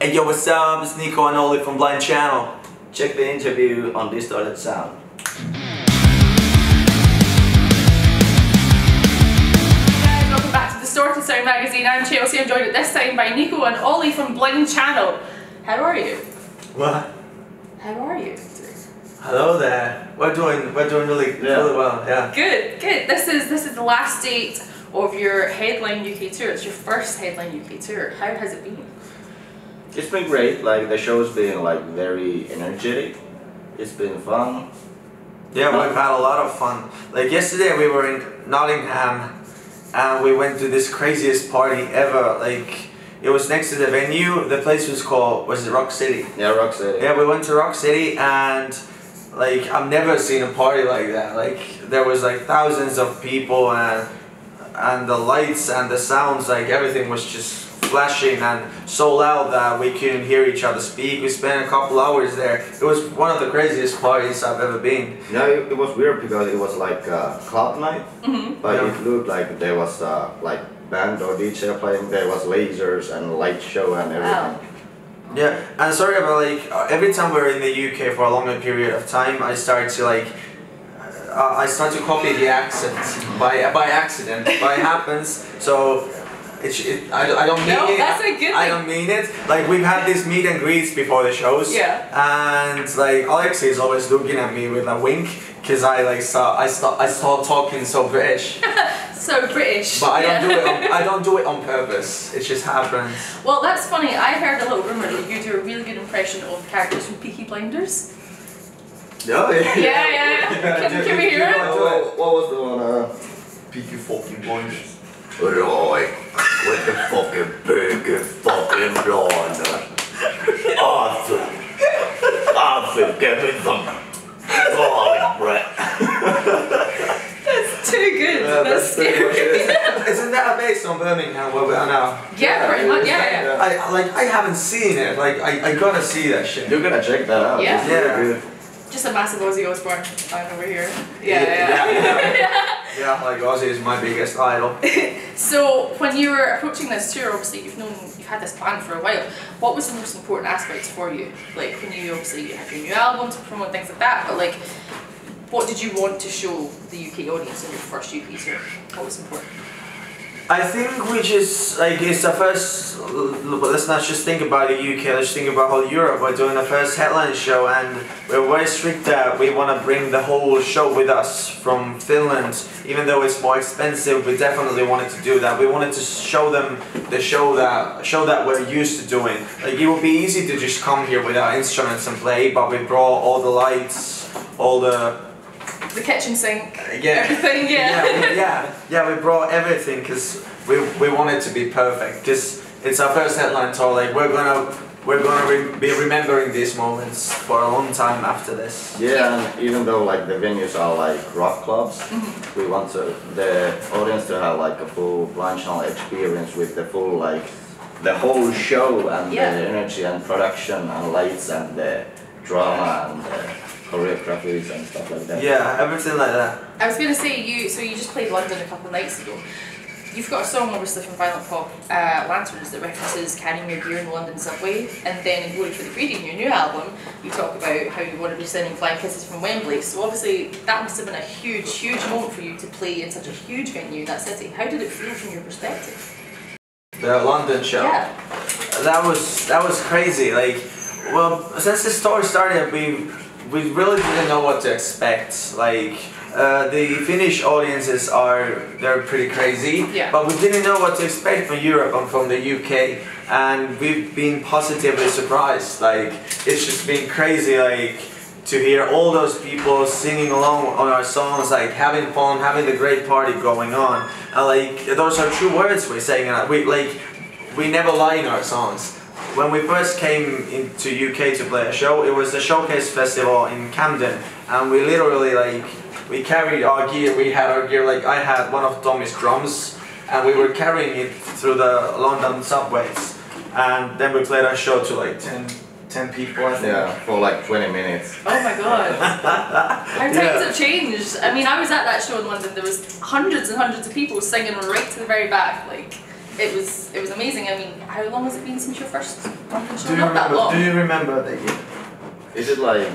Hey yo, what's up? It's Niko and Olli from Blind Channel. Check the interview on Distorted Sound. Guys, welcome back to Distorted Sound magazine. I'm Chelsea. I'm joined at this time by Niko and Olli from Blind Channel. How are you? What? How are you? Hello there. We're doing really well. Yeah. Good, good. This is the last date of your headline UK tour. It's your first headline UK tour. How has it been? It's been great. Like the show's been like very energetic. It's been fun. Yeah, we've had a lot of fun. Like yesterday we were in Nottingham and we went to this craziest party ever. Like it was next to the venue. The place was it Rock City? Yeah, Rock City. Yeah, we went to Rock City and like I've never seen a party like that. Like there was like thousands of people and the lights and the sounds, like everything was just flashing and so loud that we couldn't hear each other speak. We spent a couple hours there. It was one of the craziest parties I've ever been. No, it was weird because it was like a club night, but Yeah. it looked like there was like band or DJ playing. There was lasers and light show and everything. Wow. Yeah, and sorry about like every time we're in the UK for a longer period of time, I start to copy the accent by accident. By happens. So I don't mean it. That's a good thing. I don't mean it. Like we've had these meet and greets before the shows. Yeah. And like Alexei is always looking at me with a wink because I start talking so British. So British. But I don't do it on purpose. It just happens. Well, that's funny. I heard a little rumour that you do a really good impression of characters from Peaky Blinders. Oh, yeah. Yeah. Can we hear it? What was the one? Peaky fucking Blinders. Right, with the fucking Peaky fucking Blinders. Arthur, give me some garlic bread. That's too good. Yeah, that's scary. Isn't that based on Birmingham where we are now? Yeah, pretty much. Yeah. I haven't seen it. Like I gotta see that shit. You're gonna check that out. Yeah. It's really good. Just a massive Ozzy Osbourne fan over here. Yeah. Yeah, like Ozzy is my biggest idol. So when you were approaching this tour, obviously you've had this plan for a while. What was the most important aspects for you? Like when you obviously had your new album to promote, things like that, but like what did you want to show the UK audience in your first UK tour? What was important? I think we just, like, it's the first, let's not just think about the UK, let's think about whole Europe. We're doing the first headline show and we're very strict that we want to bring the whole show with us from Finland. Even though it's more expensive, we definitely wanted to do that. We wanted to show them the show that we're used to doing. Like, it would be easy to just come here with our instruments and play, but we brought all the lights, all the kitchen sink, yeah. everything, we brought everything because we want it to be perfect because it's our first headline tour. Like we're gonna be remembering these moments for a long time after this. Yeah, and even though like the venues are like rock clubs, we want the audience to have like a full Blind Channel experience with the full the whole show and the energy and production and lights and the drama and choreographies and stuff like that. Yeah, everything like that. I was going to say, you just played London a couple of nights ago. You've got a song obviously from Violent Pop, Lanterns, that references carrying your gear in the London subway, and then in Glory for the Greedy, your new album, you talk about how you want to be sending flying kisses from Wembley. So obviously that must have been a huge, huge moment for you to play in such a huge venue, that city. How did it feel from your perspective? The London show. Yeah. That was crazy. Like, well, since the story started, we really didn't know what to expect. Like, the Finnish audiences they're pretty crazy, but we didn't know what to expect from Europe and from the UK, and we've been positively surprised. Like, it's just been crazy, like, to hear all those people singing along on our songs, like having fun, having the great party going on, and like those are true words we're saying. We never lie in our songs. When we first came into UK to play a show, it was the Showcase Festival in Camden, and we literally we carried our gear. We had our gear, like I had one of Tommy's drums, and we were carrying it through the London subways, and then we played our show to like 10 people, I think. Yeah, for like 20 minutes. Oh my god. How times have changed. I mean, I was at that show in London, there was hundreds and hundreds of people singing right to the very back, like, it was amazing. I mean, how long has it been since your first London show? Not that long. Do you remember the year? Is it like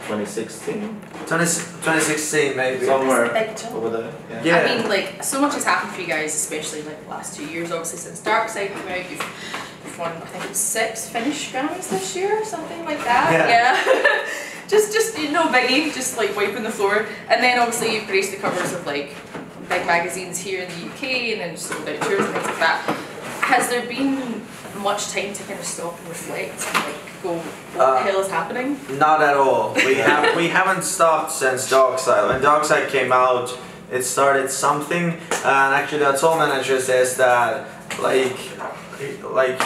2016? 2016 maybe. Somewhere That's a big jump. over there. Yeah. Yeah. I mean, like, so much has happened for you guys, especially like the last 2 years. Obviously, since Dark Side came out, you've won, I think it's 6 Finnish Grammys this year, something like that. Yeah. just no biggie, just like wiping the floor. And then obviously you've graced the covers of like big magazines here in the UK, and then just sold out tours and things like that. Has there been much time to kind of stop and reflect and like go, what the hell is happening? Not at all. We haven't stopped since Dark Side. When Dark Side came out, it started something, and actually our tour manager says that like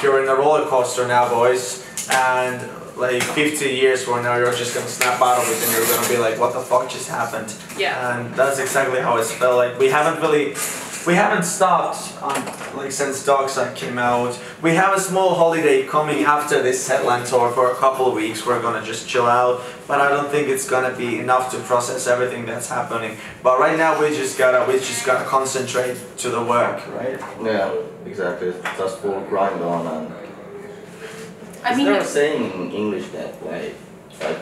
you're in a roller coaster now, boys, and like 50 years from now you're just gonna snap out of it and you're gonna be like, what the fuck just happened? Yeah. And that's exactly how it's felt. Like we haven't stopped like since Dark Side came out. We have a small holiday coming after this headline tour for a couple of weeks. We're gonna just chill out, but I don't think it's gonna be enough to process everything that's happening. But right now we just gotta concentrate to the work, right? Yeah, exactly. Just full grind on. And I mean, is there a saying in English that like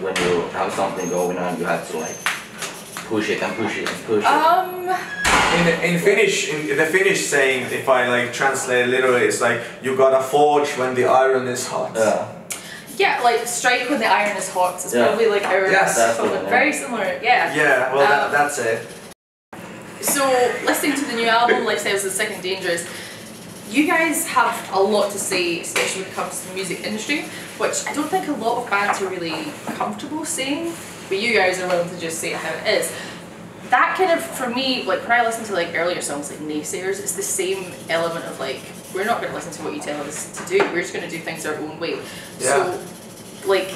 when you have something going on, you have to like push it and push it and push it? In the Finnish saying, if I like translate it literally, it's like you gotta forge when the iron is hot. Yeah. Yeah, like strike when the iron is hot. It's probably like our very similar. Yeah. Yeah. Well, that's it. So listening to the new album, Lifestyles is Sick and Dangerous, you guys have a lot to say, especially when it comes to the music industry, which I don't think a lot of bands are really comfortable saying, but you guys are willing to just say it how it is. That kind of, for me, like when I listen to like earlier songs like Naysayers, it's the same element of like, we're not going to listen to what you tell us to do, we're just going to do things our own way. Yeah. So, like,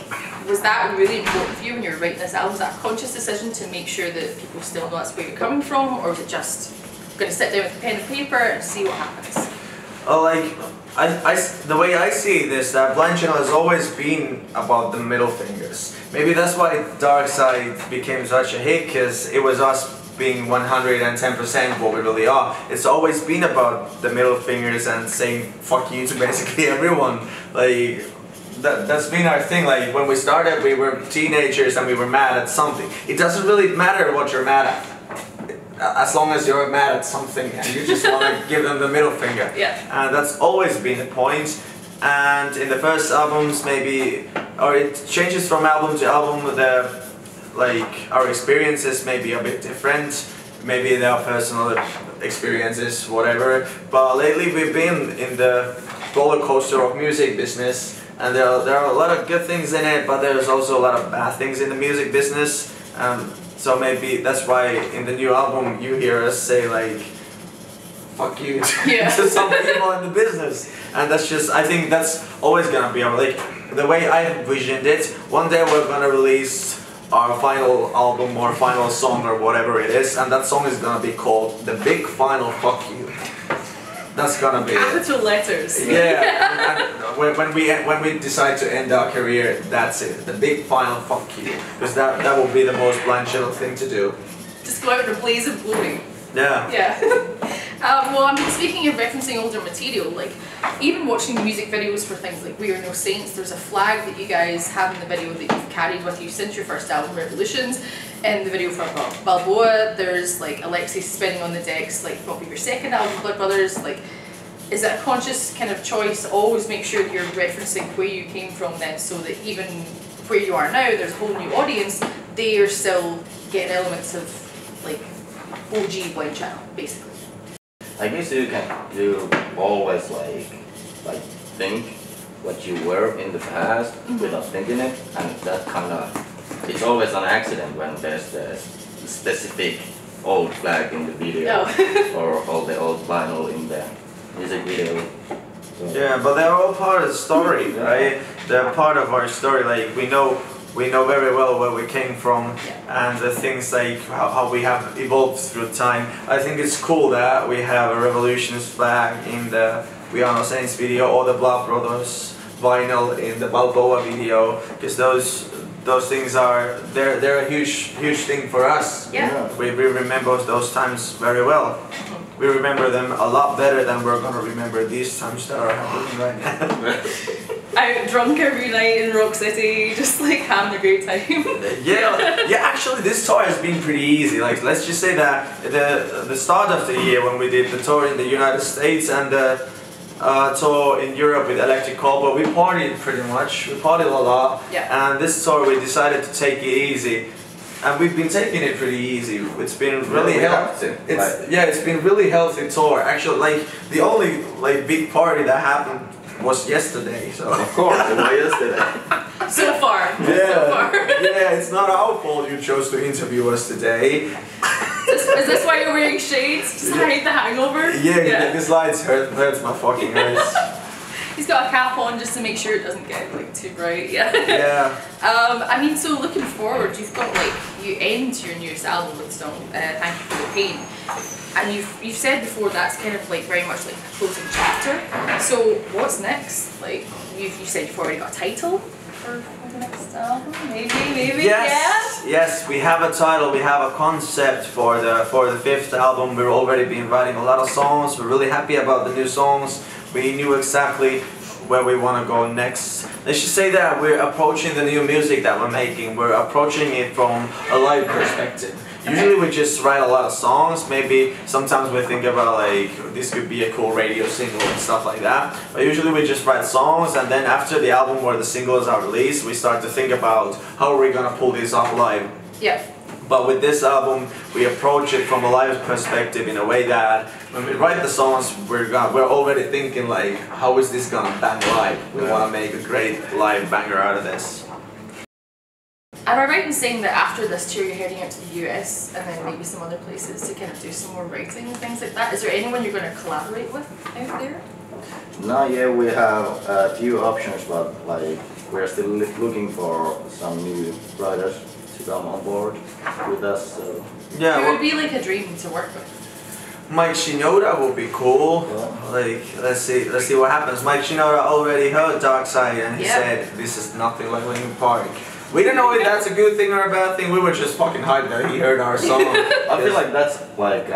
was that really important for you when you were writing this album? Was that a conscious decision to make sure that people still know that's where you're coming from, or was it just going to sit down with a pen and paper and see what happens? The way I see this, that Blind Channel has always been about the middle fingers. Maybe that's why Dark Side became such a hit, because it was us being 110% what we really are. It's always been about the middle fingers and saying fuck you to basically everyone. Like that's been our thing. Like when we started, we were teenagers and we were mad at something. It doesn't really matter what you're mad at, as long as you're mad at something and you just want to give them the middle finger. Yeah. And that's always been the point. And in the first albums, maybe, or it changes from album to album. Our experiences may be a bit different. Maybe their personal experiences, whatever. But lately we've been in the roller coaster of music business, and there are a lot of good things in it, but there's also a lot of bad things in the music business. So maybe that's why in the new album you hear us say like, fuck you to some people in the business. And that's just, I think that's always gonna be like, the way I envisioned it, one day we're gonna release our final album or final song or whatever it is, and that song is gonna be called The Big Final Fuck You. That's gonna be capital letters. Yeah, and when we decide to end our career, that's it. The big final fuck you, because that will be the most Blind Channel thing to do. Just go out in a blaze of glory. Yeah. Yeah. Well, I mean, speaking of referencing older material, like even watching music videos for things like We Are No Saints, there's a flag that you guys have in the video that you've carried with you since your first album, Revolutions. In the video for Balboa, there's like Alexis spinning on the decks, like from your second album, Blood Brothers. Like, is that a conscious kind of choice to always make sure that you're referencing where you came from then, so that even where you are now, there's a whole new audience, they are still getting elements of like OG Blind Channel, basically. I guess you always like think what you were in the past without thinking it, and that kind of, it's always an accident when there's the specific old flag in the video or all the old vinyl in the music video. So. Yeah, but they're all part of the story, right? They're part of our story. Like we know very well where we came from, and the things like how we have evolved through time. I think it's cool that we have a Revolutions flag in the We Are No Saints video, or the Blood Brothers vinyl in the Balboa video, because those things are they're a huge thing for us. Yeah. We remember those times very well. we remember them a lot better than we're gonna remember these times that are happening right now. Out drunk every night in Rock City, just like having a great time. Yeah, actually this tour has been pretty easy. Like, let's just say that the start of the year when we did the tour in the United States and the tour in Europe with Electric Cobra, we partied pretty much. We partied a lot. Yeah. And this tour we decided to take it easy. And we've been taking it pretty easy. It's been really healthy. It's been really healthy tour. Actually, like the only like big party that happened was yesterday. So Of course, it was yesterday. So far. yeah, So far. yeah, it's not our fault you chose to interview us today. Is this why you're wearing shades? Just hide the hangover? Yeah, this light hurts my fucking eyes. He's got a cap on just to make sure it doesn't get like too bright. Yeah. Yeah. I mean, so looking forward, you've got like you end your newest album with the song "Thank You for the Pain," and you've said before that's kind of like very much like a closing chapter. So what's next? Like you said you've already got a title for the next album, maybe. Yes, we have a title, we have a concept for the fifth album. We've already been writing a lot of songs. We're really happy about the new songs. We knew exactly where we want to go next. Let's just say that we're approaching the new music that we're making. We're approaching it from a live perspective. Usually we just write a lot of songs. Maybe sometimes we think about like this could be a cool radio single and stuff like that. But usually we just write songs, and then after the album or the singles are released, we start to think about how are we gonna pull this off live. Yeah. But with this album, we approach it from a live perspective in a way that when we write the songs, we're already thinking like, how is this gonna bang live? We want to make a great live banger out of this. Am I right in saying that after this tour you're heading out to the US and then maybe some other places to kind of do some more writing and things like that? Is there anyone you're going to collaborate with out there? No, yeah, we have a few options, but like we're still looking for some new writers to come on board with us. So. Yeah, Who would be like a dream to work with? Mike Shinoda would be cool. Yeah. Like, let's see what happens. Mike Shinoda already heard Dark Side and he Yeah. said this is nothing like Linkin Park. We don't know if that's a good thing or a bad thing. We were just fucking hyped that he heard our song. I feel like that's like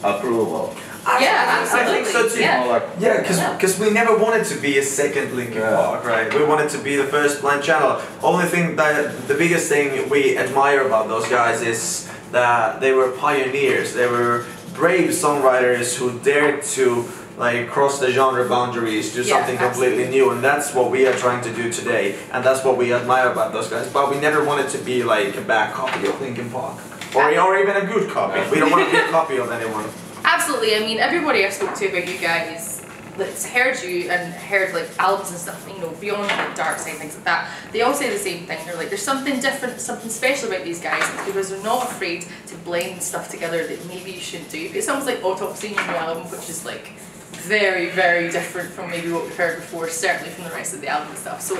approval. Yeah, I think so too. Yeah. Yeah, because we never wanted to be a second Linkin Park, right? We wanted to be the first Blind Channel. Only thing that the biggest thing we admire about those guys is that they were pioneers. They were brave songwriters who dared to like cross the genre boundaries, do something completely new, and that's what we are trying to do today, and that's what we admire about those guys. But we never wanted to be like a bad copy of Linkin Park, or even a good copy. We don't want to be a copy of anyone. Absolutely. I mean, everybody I've spoke to about you guys that's heard you and heard like albums and stuff, you know, beyond like Dark Side, things like that, they all say the same thing. They're like, there's something different, something special about these guys. It's because they're not afraid to blend stuff together that maybe you shouldn't do. It sounds like Autopsy in your new album, which is like very, very different from maybe what we've heard before, certainly from the rest of the album and stuff. So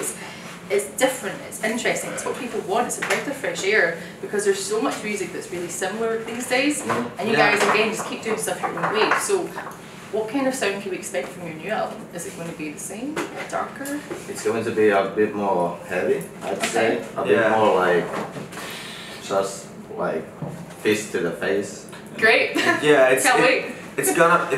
it's different, it's interesting, it's what people want, it's a breath of fresh air, because there's so much music that's really similar these days, and you guys again just keep doing stuff your own way. So what kind of sound can we expect from your new album? Is it going to be the same, darker? It's going to be a bit more heavy, I'd say. A bit more like just like fist to the face. Great. Yeah, Can't wait. It's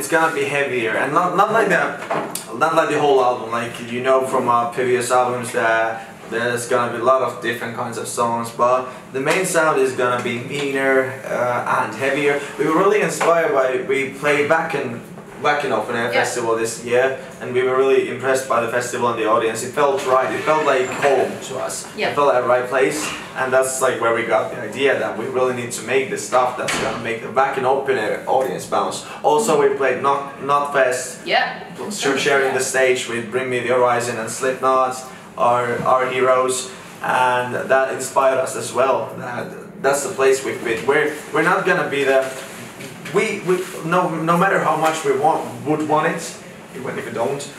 gonna be heavier, and not like the whole album. Like, you know from our previous albums that there's gonna be a lot of different kinds of songs, but the main sound is gonna be meaner and heavier. We were really inspired by, we played back in Open Air Festival this year, and we were really impressed by the festival and the audience. It felt right, it felt like home to us. Yeah. It felt like the right place, and that's like where we got the idea that we really need to make the stuff that's gonna make the back in Open Air audience bounce. Also, we played Not Fest, sharing the stage with Bring Me the Horizon and Slipknot, our heroes, and that inspired us as well. That's the place we fit. We're not gonna be the no matter how much we would want it, even if we don't,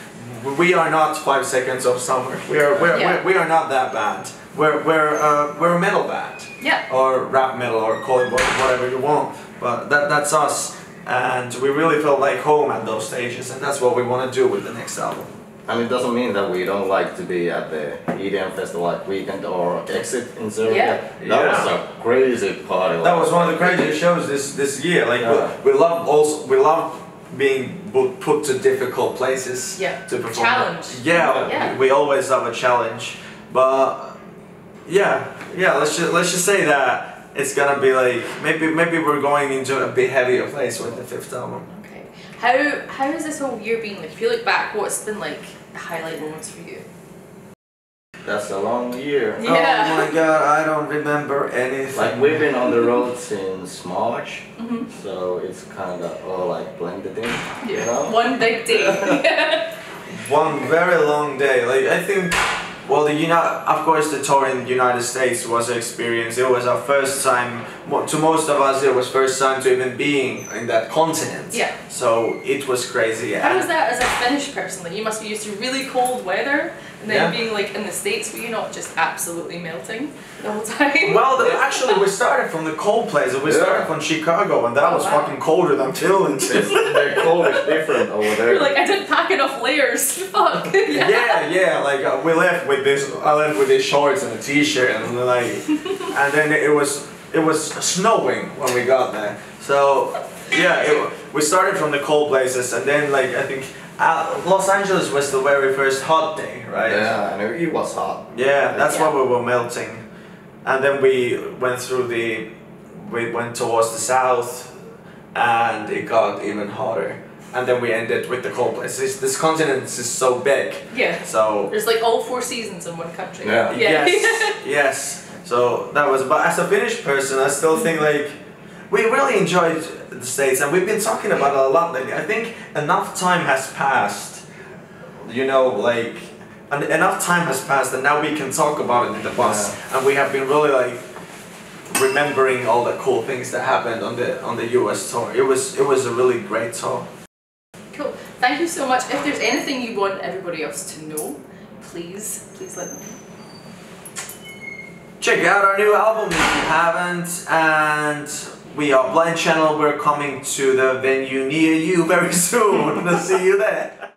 we are not 5 Seconds of Summer. We are not that band. We're a metal band. Yeah. Or rap metal, or call it whatever you want. But that's us, and we really felt like home at those stages, and that's what we want to do with the next album. And it doesn't mean that we don't like to be at the EDM festival like Weekend or Exit in Serbia. That was a crazy party. That was one of the craziest shows this year. Like we love being put to difficult places to perform. Challenge. We always have a challenge, but let's just say that it's gonna be like maybe we're going into a bit heavier place with the 5th album. Okay. How has this whole year been? Like, if you look back, what's been like the highlight moments for you? That's a long year. Yeah. Oh my god, I don't remember anything. Like we've been on the road since March, so it's kind of all like blended in. You know? One big day. One very long day. Like I think, well, of course, the tour in the United States was an experience. It was our first time. To most of us, it was first time to even being in that continent. Yeah. So it was crazy. How was that as a Finnish person? Like, you must be used to really cold weather, and then being like in the States, were you not just absolutely melting the whole time? Well, actually, we started from the cold place. We started from Chicago, and that was fucking colder than Finland. The cold is different over there. You're like, I didn't pack enough layers. Fuck. Like we left with this. I left with these shorts and a t-shirt, and and then it was snowing when we got there. So we started from the cold places, and then like I think Los Angeles was the very first hot day, right? Yeah, and it was hot. Yeah, that's why we were melting, and then we went towards the south, and it got even hotter. And then we ended with the cold places. This continent is so big. Yeah. So there's like all 4 seasons in one country. Yeah. Yes. So that was. But as a Finnish person, I still think like we really enjoyed the States, and we've been talking about it a lot lately. I think enough time has passed. Enough time has passed, and now we can talk about it in the bus. And we have been really like remembering all the cool things that happened on the US tour. It was a really great tour. Cool. Thank you so much. If there's anything you want everybody else to know, please let them know. Check out our new album if you haven't, and we are Blind Channel. We're coming to the venue near you very soon. We'll see you there.